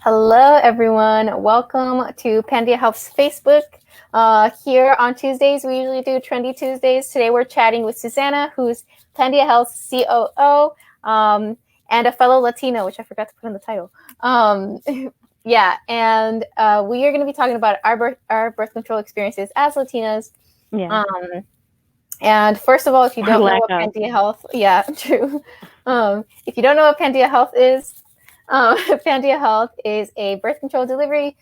Hello, everyone. Welcome to Pandia Health's Facebook. Here on Tuesdays, we usually do Trendy Tuesdays. Today, we're chatting with Susana, who's Pandia Health's COO, and a fellow Latina, which I forgot to put in the title. Yeah, and we are going to be talking about our birth control experiences as Latinas. Yeah. And first of all, if you don't know what Pandia Health, yeah, true. If you don't know what Pandia Health is, Pandia Health is a birth control delivery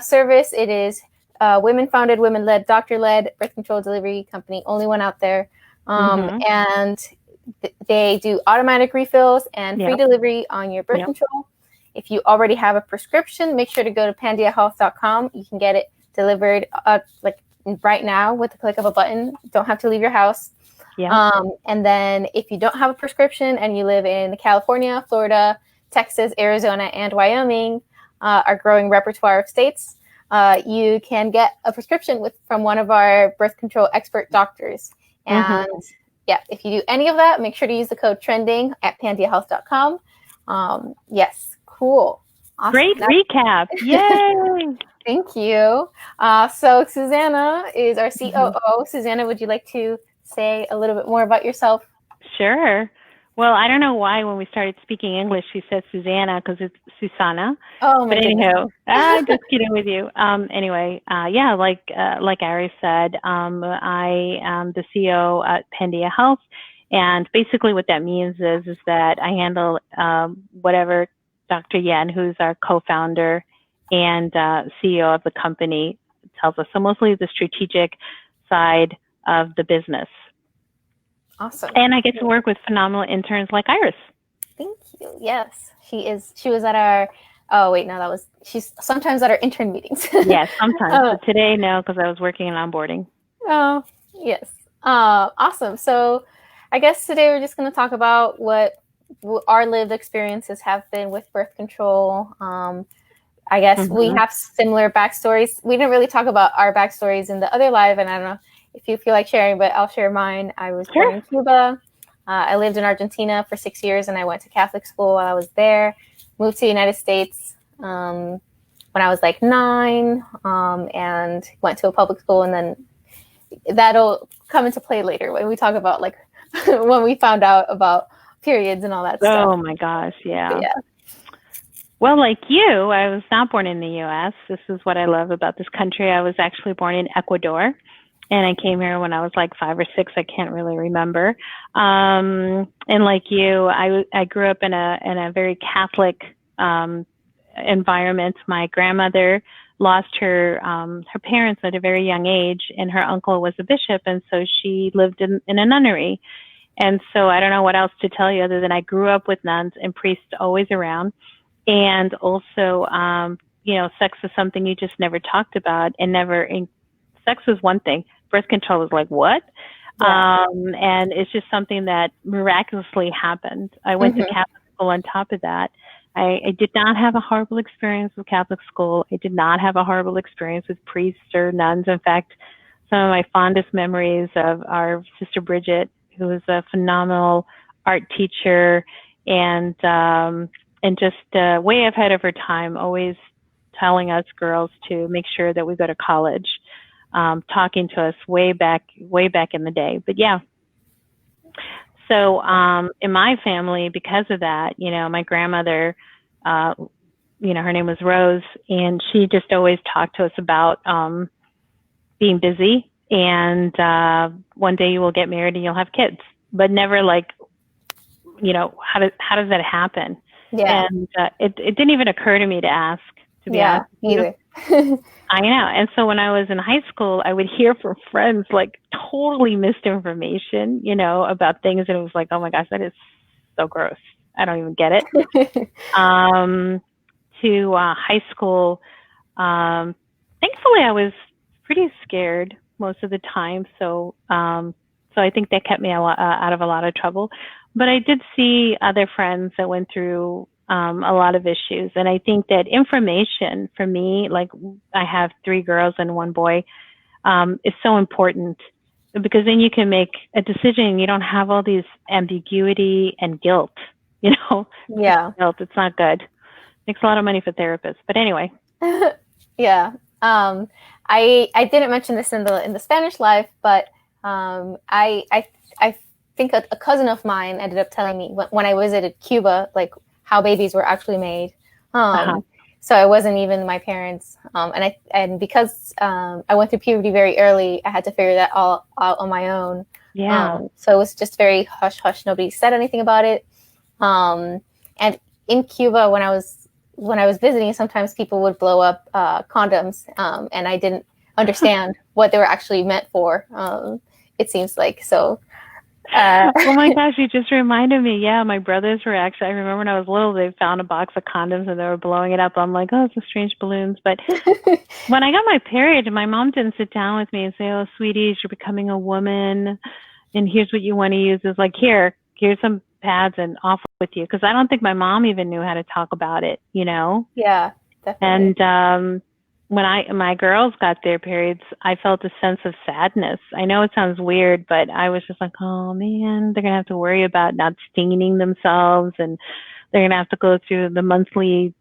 service. It is women-founded, women-led, doctor-led birth control delivery company, only one out there. And they do automatic refills and free delivery on your birth control. If you already have a prescription, make sure to go to pandiahealth.com. You can get it delivered right now with the click of a button. Don't have to leave your house. And then if you don't have a prescription and you live in California, Florida, Texas, Arizona, and Wyoming, our growing repertoire of states, you can get a prescription from one of our birth control expert doctors. And if you do any of that, make sure to use the code TRENDING at pandiahealth.com. Yes, cool. Awesome. Great recap. Yay! Thank you. So Susana is our COO. Susana, would you like to say a little bit more about yourself? Sure. Well, I don't know why when we started speaking English, she said Susanna because it's Susana. Oh, my But anyhow, just kidding with you. Anyway, like Ari said, I am the CEO at Pandia Health. And basically what that means is that I handle whatever Dr. Yen, who's our co-founder and CEO of the company, tells us. So mostly the strategic side of the business. Awesome. And I get to work with phenomenal interns like Iris. Thank you. Yes, she is. She was at our, she's sometimes at our intern meetings. Yes, sometimes. But today, no, because I was working in onboarding. Oh, yes. Awesome. So I guess today we're just going to talk about what our lived experiences have been with birth control. I guess we have similar backstories. We didn't really talk about our backstories in the other live, and I don't know if you feel like sharing, but I'll share mine. I was born in Cuba. I lived in Argentina for 6 years, and I went to Catholic school while I was there. Moved to the United States when I was like 9, and went to a public school, and then that'll come into play later when we talk about like when we found out about periods and all that stuff. Oh my gosh, yeah. Well, like you, I was not born in the U.S. This is what I love about this country. I was actually born in Ecuador. And I came here when I was like 5 or 6. I can't really remember. And like you, I grew up in a very Catholic environment. My grandmother lost her parents at a very young age, and her uncle was a bishop, and so she lived in a nunnery. And so I don't know what else to tell you other than I grew up with nuns and priests always around. And also, sex is something you just never talked about, and sex was one thing. Birth control was like, what? Yeah. And it's just something that miraculously happened. I went to Catholic school on top of that. I did not have a horrible experience with Catholic school. I did not have a horrible experience with priests or nuns. In fact, some of my fondest memories of our sister Bridget, who was a phenomenal art teacher and just way ahead of her time, always telling us girls to make sure that we go to college. Talking to us way back in the day. But yeah. So in my family, because of that, my grandmother, her name was Rose, and she just always talked to us about being busy, and one day you will get married and you'll have kids, but never like, how does that happen? Yeah. And it didn't even occur to me to ask, to be honest. Either. I know. And so when I was in high school, I would hear from friends like totally misinformation, about things. And it was like, oh my gosh, that is so gross. I don't even get it. To high school, thankfully I was pretty scared most of the time. So I think that kept me out of a lot of trouble. But I did see other friends that went through a lot of issues. And I think that information for me, like I have 3 girls and 1 boy, is so important because then you can make a decision. You don't have all these ambiguity and guilt, Yeah. Guilt. It's not good. Makes a lot of money for therapists. But anyway. Yeah. I didn't mention this in the Spanish life, but I think a cousin of mine ended up telling me when I visited Cuba, like how babies were actually made. So it wasn't even my parents. And because I went through puberty very early, I had to figure that all out on my own. Yeah. So it was just very hush hush. Nobody said anything about it. And in Cuba, when I was visiting, sometimes people would blow up condoms, and I didn't understand what they were actually meant for. It seems like so. Oh my gosh, you just reminded me. Yeah, my brothers were actually, I remember when I was little, they found a box of condoms and they were blowing it up. I'm like, oh, it's a strange balloons. But when I got my period, my mom didn't sit down with me and say, oh, sweeties, you're becoming a woman and here's what you want to use. It's like, here's some pads and off with you. Because I don't think my mom even knew how to talk about it, you know? Yeah, definitely. And when my girls got their periods, I felt a sense of sadness. I know it sounds weird, but I was just like, oh man, they're going to have to worry about not staining themselves and they're going to have to go through the monthly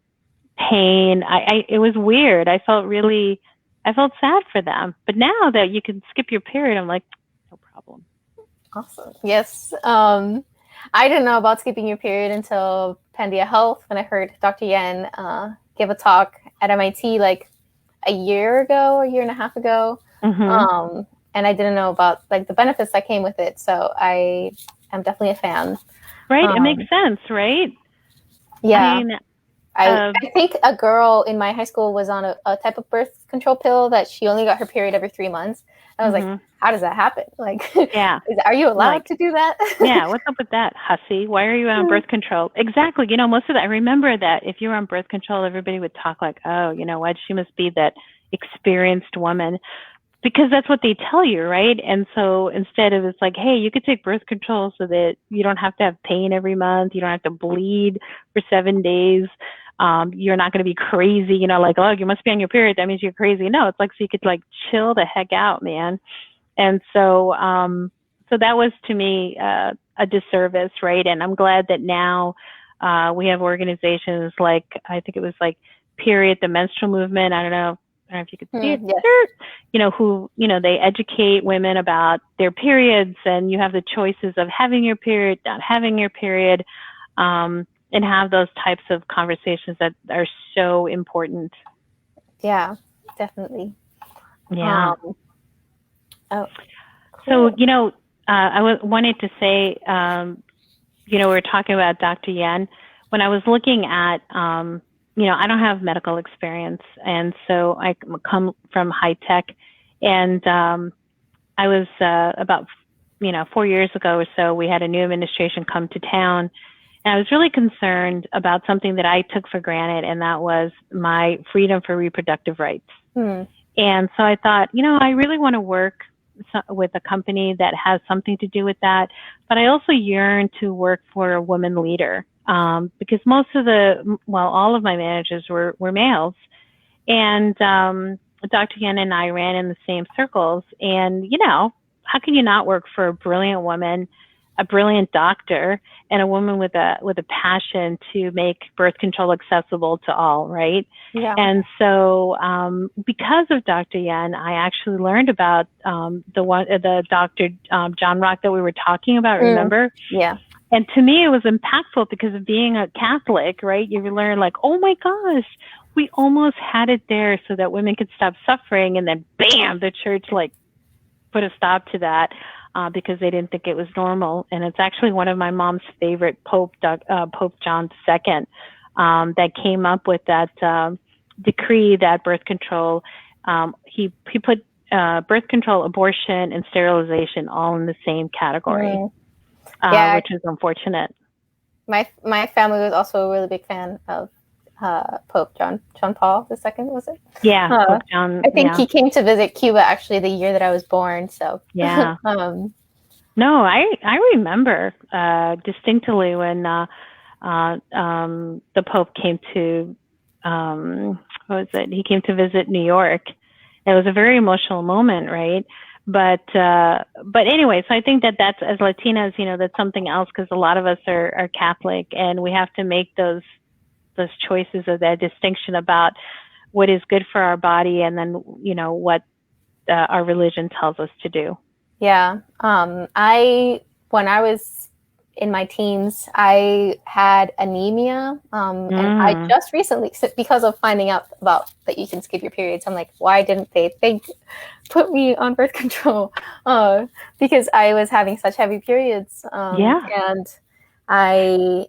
pain. It was weird. I felt sad for them. But now that you can skip your period, I'm like, no problem. Awesome. Yes. I didn't know about skipping your period until Pandia Health when I heard Dr. Yen give a talk at MIT like a year and a half ago. Mm-hmm. And I didn't know about like the benefits that came with it. So I am definitely a fan. Right. It makes sense, right? Yeah. I think a girl in my high school was on a type of birth control pill that she only got her period every 3 months. I was like, how does that happen? Like, yeah. Are you allowed to do that? Yeah, what's up with that, hussy? Why are you on birth control? Exactly. You know, most of that, I remember that if you were on birth control, everybody would talk like, oh, you know what, she must be that experienced woman. Because that's what they tell you, right? And so instead of it's like, hey, you could take birth control so that you don't have to have pain every month. You don't have to bleed for 7 days. You're not going to be crazy, you know, like, oh, you must be on your period. That means you're crazy. No, it's like, so you could like chill the heck out, man. And so, so that was to me a disservice, right? And I'm glad that now we have organizations like, I think it was like Period, the menstrual movement. I don't know if you could see it. Yes. You know, who, you know, they educate women about their periods and you have the choices of having your period, not having your period, and have those types of conversations that are so important. Yeah, definitely. Yeah. Cool. So, you know, I wanted to say, you know, we were talking about Dr. Yen. When I was looking at, you know, I don't have medical experience, and so I come from high tech, and I was about, you know, 4 years ago or so, we had a new administration come to town, and I was really concerned about something that I took for granted, and that was my freedom for reproductive rights. And so I thought, you know, I really want to work with a company that has something to do with that. But I also yearn to work for a woman leader, because most of all of my managers were males. And Dr. Yen and I ran in the same circles. And, you know, how can you not work for a brilliant woman, a brilliant doctor, and a woman with a passion to make birth control accessible to all, right? Yeah. And so because of Dr. Yen, I actually learned about the Dr. John Rock that we were talking about, remember? Yeah. And to me, it was impactful because of being a Catholic, right? You learn like, oh my gosh, we almost had it there so that women could stop suffering. And then bam, the church like put a stop to that. Because they didn't think it was normal. And it's actually one of my mom's favorite Pope John II, that came up with that decree that birth control, he put birth control, abortion, and sterilization all in the same category, which is unfortunate. My family was also a really big fan of Pope John Paul II, was it? Yeah, Pope John. I think he came to visit Cuba actually the year that I was born. So yeah. No, I remember distinctly when the Pope came to what was it? He came to visit New York. It was a very emotional moment, right? But anyway, so I think that's, as Latinas, you know, that's something else, because a lot of us are Catholic, and we have to make those choices, or that distinction about what is good for our body, and then, you know, what our religion tells us to do. Yeah. When I was in my teens, I had anemia. And I just recently, because of finding out about that you can skip your periods, I'm like, why didn't they put me on birth control? Because I was having such heavy periods. And I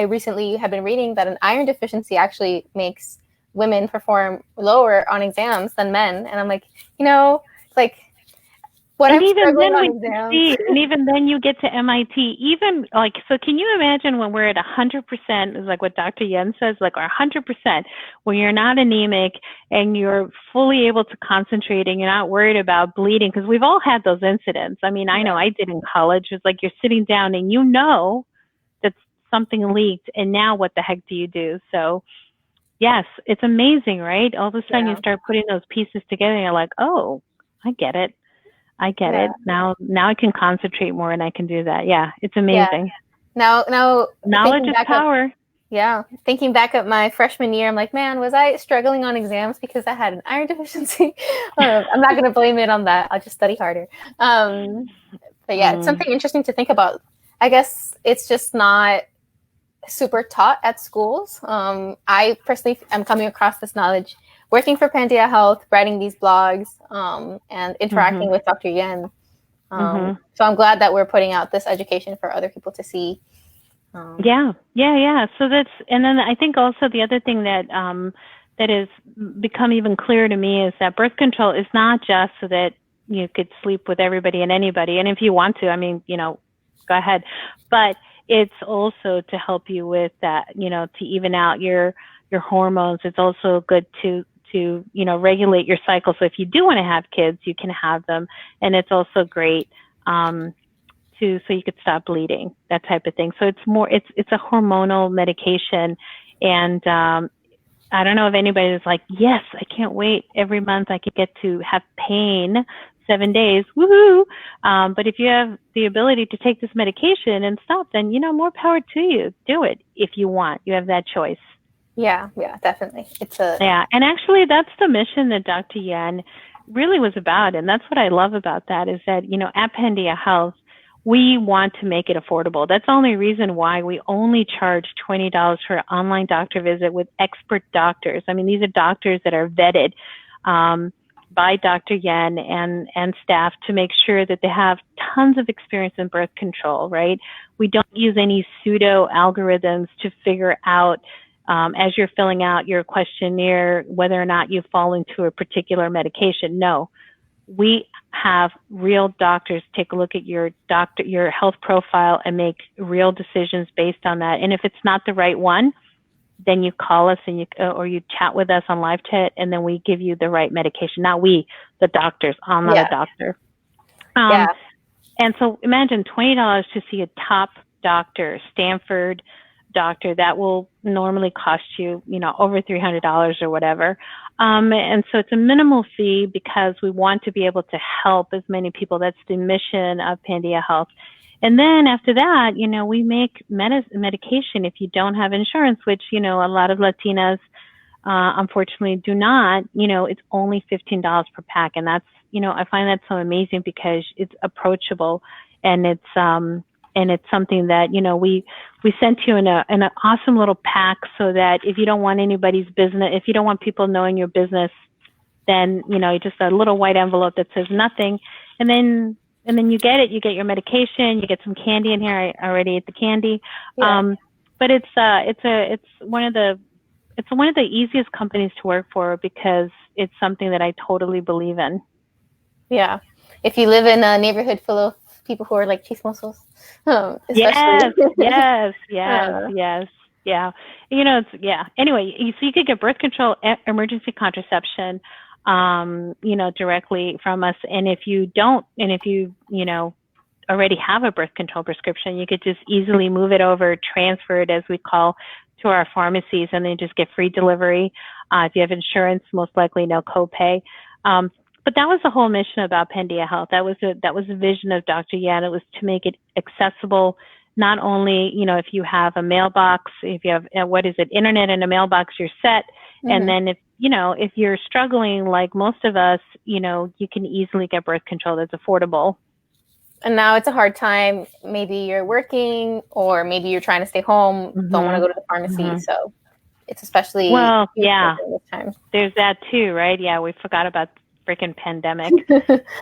recently have been reading that an iron deficiency actually makes women perform lower on exams than men. And I'm like, you know, like, when and I'm even struggling then, on exams. and even then you get to MIT, even like, so can you imagine when we're at 100%, is like what Dr. Yen says, like our 100%, when you're not anemic and you're fully able to concentrate and you're not worried about bleeding, because we've all had those incidents. I mean, I know I did in college. It's like you're sitting down and you know that something leaked, and now what the heck do you do? So yes, it's amazing, right? All of a sudden you start putting those pieces together and you're like, oh, I get it. I get it. Now I can concentrate more and I can do that. Yeah, it's amazing. Now knowledge is power. Thinking back at my freshman year, I'm like, man, was I struggling on exams because I had an iron deficiency? I'm not going to blame it on that. I'll just study harder. But yeah, it's something interesting to think about. I guess it's just not super taught at schools. I personally am coming across this knowledge working for Pandia Health, writing these blogs, and interacting with Dr. Yen. So I'm glad that we're putting out this education for other people to see. Yeah. So that's, and then I think also the other thing that that has become even clearer to me is that birth control is not just so that you could sleep with everybody and anybody, and if you want to, I mean, you know, go ahead, but it's also to help you with that, you know, to even out your hormones. It's also good to you know, regulate your cycle. So if you do want to have kids, you can have them. And it's also great so you could stop bleeding, that type of thing. So it's more, it's a hormonal medication. And I don't know if anybody's like, yes, I can't wait. Every month I could get to have pain 7 days. Woohoo. But if you have the ability to take this medication and stop, then, you know, more power to you. Do it if you want. You have that choice. Yeah, definitely. And actually that's the mission that Dr. Yen really was about. And that's what I love about that, is that, you know, at Pandia Health, we want to make it affordable. That's the only reason why we only charge $20 for an online doctor visit with expert doctors. I mean, these are doctors that are vetted by Dr. Yen and staff to make sure that they have tons of experience in birth control, right? We don't use any pseudo algorithms to figure out as you're filling out your questionnaire whether or not you fall into a particular medication. No, we have real doctors take a look at your health profile and make real decisions based on that. And if it's not the right one, then you call us and or you chat with us on live chat, and then we give you the right medication. Not we, the doctors. I'm not a doctor. And so imagine $20 to see a top doctor, Stanford doctor, that will normally cost you, you know, over $300 or whatever. And so it's a minimal fee because we want to be able to help as many people. That's the mission of Pandia Health. And then after that, you know, we make medication if you don't have insurance, which, you know, a lot of Latinas, unfortunately do not. You know, it's only $15 per pack. And that's, you know, I find that so amazing because it's approachable, and it's something that, you know, we sent you in an awesome little pack, so that if you don't want anybody's business, if you don't want people knowing your business, then, you know, just a little white envelope that says nothing. And then you get it, you get your medication, you get some candy in here. I already ate the candy. But it's one of the easiest companies to work for, because it's something that I totally believe in. Yeah. If you live in a neighborhood full of people who are like chismosos, especially. Yes. Yeah. You know, anyway, so you could get birth control, emergency contraception, you know, directly from us. And if you you know, already have a birth control prescription, you could just easily move it over, transfer it, as we call, to our pharmacies, and then just get free delivery. If you have insurance, most likely no copay. But that was the whole mission about Pandia Health. That was the vision of Dr. Yan. It was to make it accessible not only, if you have a mailbox, if you have, internet and a mailbox, you're set. Mm-hmm. And then if you're struggling like most of us, you can easily get birth control that's affordable. And now it's a hard time. Maybe you're working, or maybe you're trying to stay home, mm-hmm. don't want to go to the pharmacy. Mm-hmm. So it's especially this time. There's that too, right? Yeah, we forgot about freaking pandemic.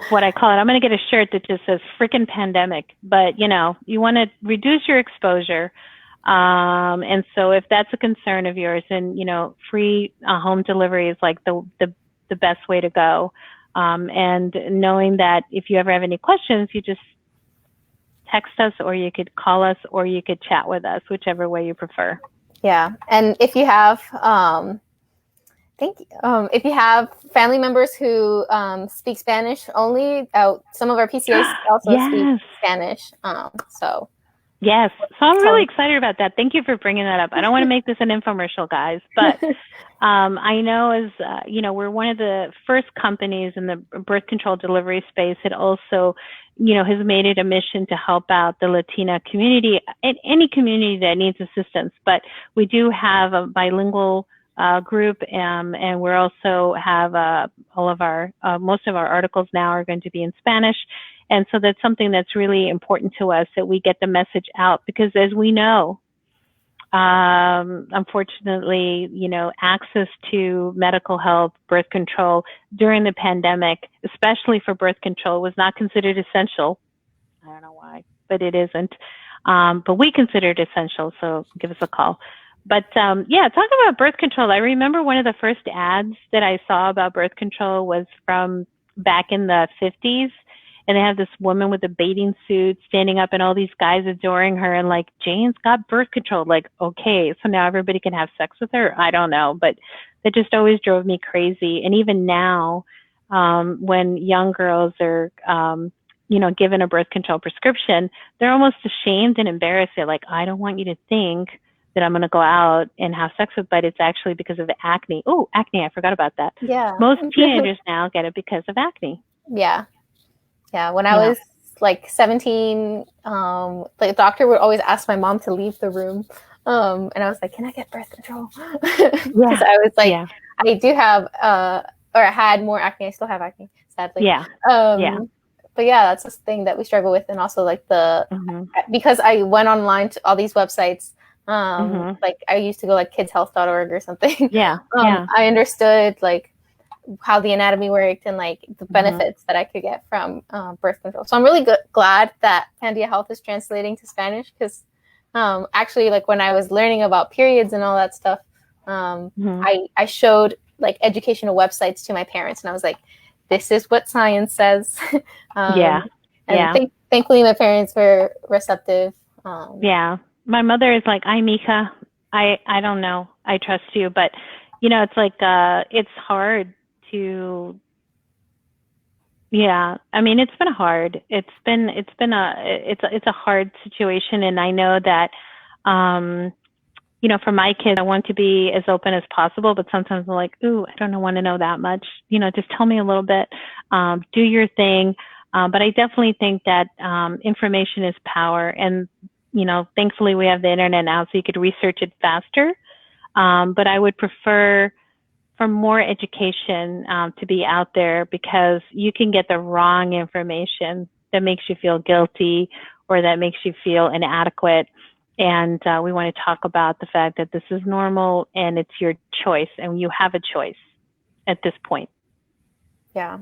What I call it. I'm going to get a shirt that just says freaking pandemic. But you want to reduce your exposure. And so if that's a concern of yours, then free home delivery is like the best way to go. And knowing that if you ever have any questions, you just text us, or you could call us, or you could chat with us, whichever way you prefer. Yeah. And if you have, if you have family members who speak Spanish only, some of our PCAs also speak Spanish. Yes. So I'm really excited about that. Thank you for bringing that up. I don't want to make this an infomercial, guys, but I know we're one of the first companies in the birth control delivery space that also, has made it a mission to help out the Latina community and any community that needs assistance. But we do have a bilingual group, and we also have all of our most of our articles now are going to be in Spanish. And so that's something that's really important to us, that we get the message out, because as we know, unfortunately, access to medical health, birth control during the pandemic, especially for birth control, was not considered essential. I don't know why, but it isn't. But we consider it essential, so give us a call. But talking about birth control, I remember one of the first ads that I saw about birth control was from back in the 50s. And they have this woman with a bathing suit standing up and all these guys adoring her and like, Jane's got birth control. Like, okay, so now everybody can have sex with her? I don't know. But that just always drove me crazy. And even now, when young girls are, given a birth control prescription, they're almost ashamed and embarrassed. They're like, I don't want you to think that I'm going to go out and have sex with, but it's actually because of the acne. Oh, acne. I forgot about that. Yeah. Most teenagers now get it because of acne. Yeah. Yeah, when I was like 17, the doctor would always ask my mom to leave the room. And I was like, can I get birth control? Because I was like, I do have, or I had more acne. I still have acne, sadly. Yeah. But yeah, that's this thing that we struggle with. And also like because I went online to all these websites, like I used to go like kidshealth.org or something. Yeah. I understood like how the anatomy worked and like the benefits that I could get from birth control. So I'm really glad that Pandia Health is translating to Spanish, because actually like when I was learning about periods and all that stuff, I showed like educational websites to my parents, and I was like, this is what science says. Thankfully my parents were receptive. My mother is like, mija, I don't know, I trust you, but it's like it's hard to, it's been hard. It's a hard situation. And I know that, for my kids, I want to be as open as possible, but sometimes I'm like, ooh, I don't want to know that much. Just tell me a little bit, do your thing. But I definitely think that, information is power. And, thankfully we have the internet now, so you could research it faster. But I would prefer for more education to be out there, because you can get the wrong information that makes you feel guilty or that makes you feel inadequate. And we want to talk about the fact that this is normal and it's your choice, and you have a choice at this point. Yeah.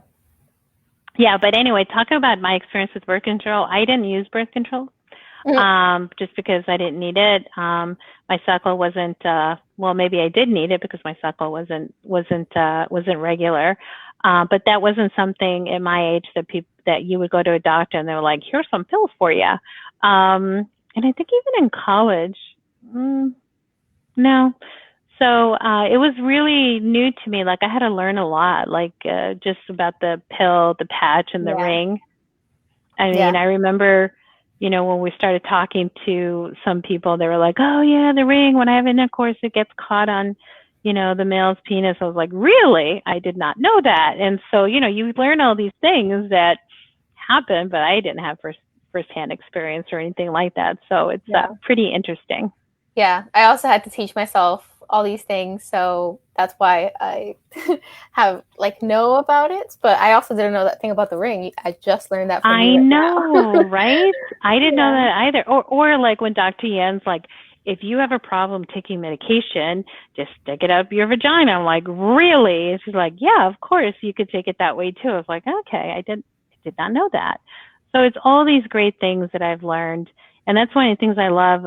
Yeah, but anyway, talking about my experience with birth control, I didn't use birth control. Just because I didn't need it. My cycle wasn't, maybe I did need it because my cycle wasn't regular. But that wasn't something at my age that you would go to a doctor and they were like, here's some pills for you. And I think even in college, no. So, it was really new to me. Like I had to learn a lot, like, just about the pill, the patch, and the ring. I mean, I remember, when we started talking to some people, they were like, oh yeah, the ring, when I have intercourse, it gets caught on, the male's penis. I was like, really? I did not know that. And so, you learn all these things that happen, but I didn't have firsthand experience or anything like that. So it's pretty interesting. Yeah, I also had to teach myself all these things, so that's why I have know about it. But I also didn't know that thing about the ring. I just learned that from you. I know, right? I didn't know that either. Or like when Dr. Yen's like, if you have a problem taking medication, just stick it up your vagina. I'm like, really? And she's like, yeah, of course you could take it that way too. I was like, okay, I did not know that. So it's all these great things that I've learned, and that's one of the things I love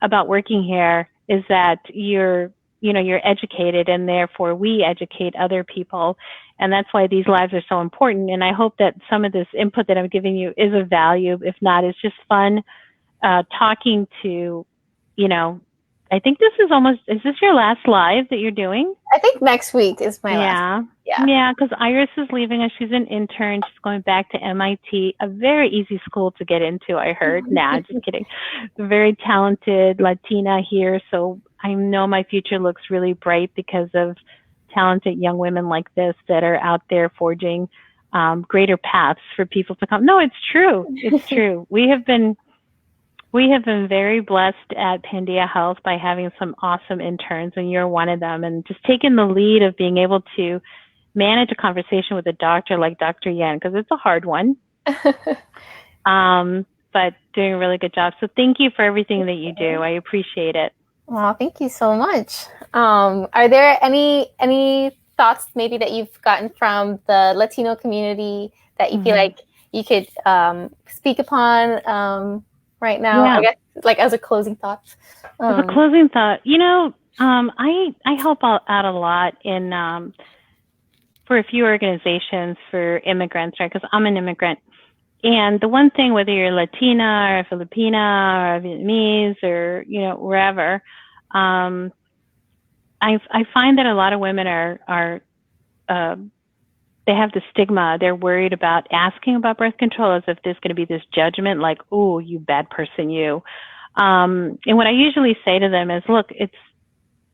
about working here is that you're educated, and therefore we educate other people. And that's why these lives are so important. And I hope that some of this input that I'm giving you is of value. If not, it's just fun talking to, I think is this your last live that you're doing? I think next week is my last. Yeah, because Iris is leaving us. She's an intern. She's going back to MIT, a very easy school to get into, I heard. Nah, just kidding. Very talented Latina here. So I know my future looks really bright because of talented young women like this that are out there forging greater paths for people to come. No, it's true. It's true. We have been very blessed at Pandia Health by having some awesome interns, and you're one of them, and just taking the lead of being able to manage a conversation with a doctor like Dr. Yen, because it's a hard one, but doing a really good job. So thank you for everything that you do. I appreciate it. Well, thank you so much. Are there any thoughts maybe that you've gotten from the Latino community that you feel like you could speak upon right now? I guess as a closing thought. As a closing thought, I help out a lot in for a few organizations for immigrants, right? Because I'm an immigrant. And the one thing, whether you're Latina or Filipina or Vietnamese or, wherever, I find that a lot of women are they have the stigma. They're worried about asking about birth control as if there's going to be this judgment like, oh, you bad person, you. And what I usually say to them is, look,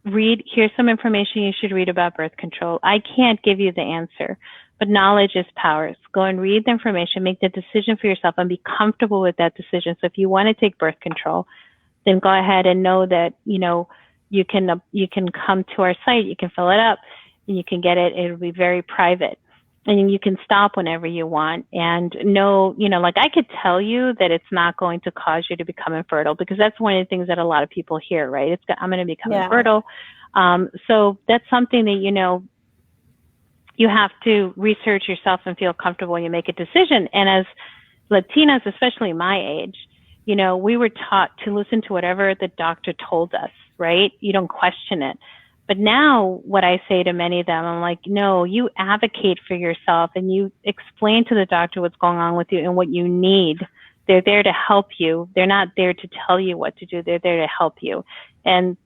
here's some information you should read about birth control. I can't give you the answer, but knowledge is power. So go and read the information, make the decision for yourself, and be comfortable with that decision. So if you want to take birth control, then go ahead and know that, you can come to our site, you can fill it up, and you can get it. It'll be very private. And you can stop whenever you want, and know, like I could tell you that it's not going to cause you to become infertile, because that's one of the things that a lot of people hear, right? I'm going to become infertile. So that's something that, you have to research yourself and feel comfortable when you make a decision. And as Latinas, especially my age, we were taught to listen to whatever the doctor told us, right? You don't question it. But now what I say to many of them, I'm like, no, you advocate for yourself and you explain to the doctor what's going on with you and what you need. They're there to help you. They're not there to tell you what to do. They're there to help you. And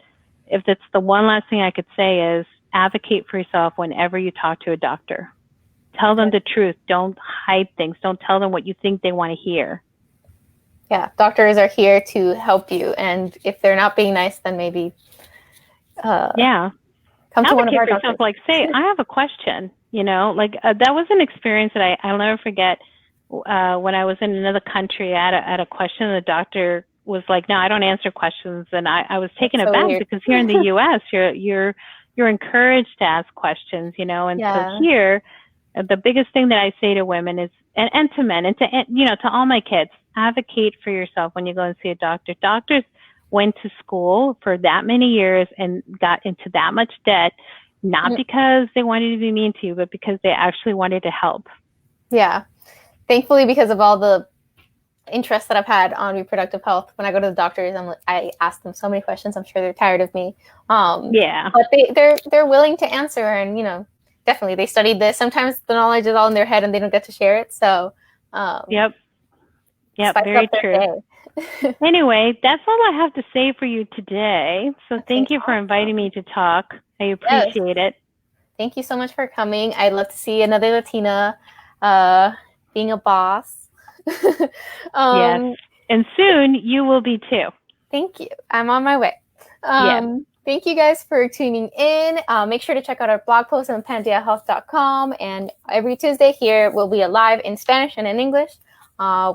if that's the one last thing I could say is advocate for yourself whenever you talk to a doctor. Tell them the truth. Don't hide things. Don't tell them what you think they want to hear. Yeah, doctors are here to help you. And if they're not being nice, then maybe... come to one of our doctors. Like, say, I have a question, that was an experience that I'll never forget. When I was in another country, I had a question, and the doctor was like, no, I don't answer questions. And I was taken aback because here in the U.S., you're encouraged to ask questions, and so here, the biggest thing that I say to women is, and to men, and to all my kids, advocate for yourself when you go and see a doctor. Doctors went to school for that many years and got into that much debt, not because they wanted to be mean to you, but because they actually wanted to help. Yeah. Thankfully, because of all the interest that I've had on reproductive health, when I go to the doctors, I ask them so many questions. I'm sure they're tired of me. But they're willing to answer, and definitely they studied this. Sometimes the knowledge is all in their head and they don't get to share it. So Yep, very true. Anyway, that's all I have to say for you today. So thank you for inviting me to talk. I appreciate it. Thank you so much for coming. I'd love to see another Latina being a boss. Yes, and soon you will be too. Thank you. I'm on my way. Thank you guys for tuning in. Make sure to check out our blog post on pandiahealth.com. And every Tuesday here will be a live in Spanish and in English.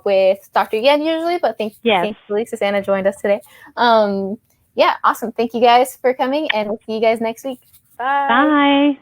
with Dr. Yen usually, but thankfully Susana joined us today. Yeah, awesome. Thank you guys for coming, and we'll see you guys next week. Bye. Bye.